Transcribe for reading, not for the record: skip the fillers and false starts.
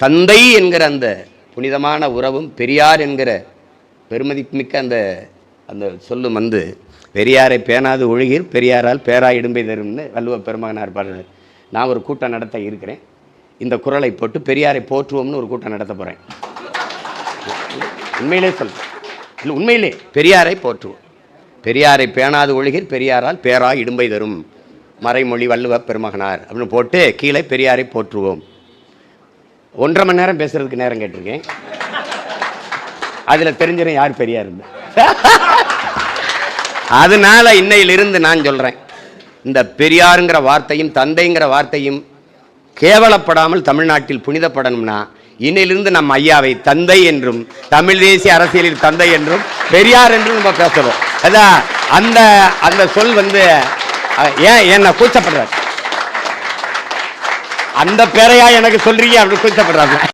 தந்தை என்கிற அந்த புனிதமான உறவும் பெரியார் என்கிற பெருமதிப்புமிக்க அந்த அந்த சொல்லும் வந்து பெரியாரை பேணாது ஒழுகீர் பெரியாரால் பேரா இடும்பை தரும்னு வள்ளுவ பெருமகனார் பாடுறார். நான் ஒரு கூட்டம் நடத்த இருக்கிறேன். இந்த குரலை போட்டு பெரியாரை போற்றுவோம்னு ஒரு கூட்டம் நடத்த போகிறேன். உண்மையிலே சொல்கிறேன், இல்லை உண்மையிலே பெரியாரை போற்றுவோம். பெரியாரை பேணாது ஒழுகீர் பெரியாரால் பேரா இடும்பை தரும் மறைமொழி வள்ளுவ பெருமகனார் அப்படின்னு போட்டு கீழே பெரியாரை போற்றுவோம். 1.5 மணி நேரம் பேசுறதுக்கு நேரம் கேட்டிருக்கேன். அதில் தெரிஞ்சிடும் யார் பெரியார் இருந்து. அதனால இன்னையிலிருந்து நான் சொல்றேன், இந்த பெரியாருங்கிற வார்த்தையும் தந்தைங்கிற வார்த்தையும் கேவலப்படாமல் தமிழ்நாட்டில் புனிதப்படணும்னா இன்னையிலிருந்து நம்ம ஐயாவை தந்தை என்றும் தமிழ் தேசிய அரசியலில் தந்தை என்றும் பெரியார் என்றும் நம்ம பேசுறோம். அதான் அந்த அந்த சொல் வந்து ஏன் என்ன கூச்சப்படுறாரு, அந்த பேரையா எனக்கு சொல்றீங்க அப்படின்னு கூச்சப்படுறாங்க.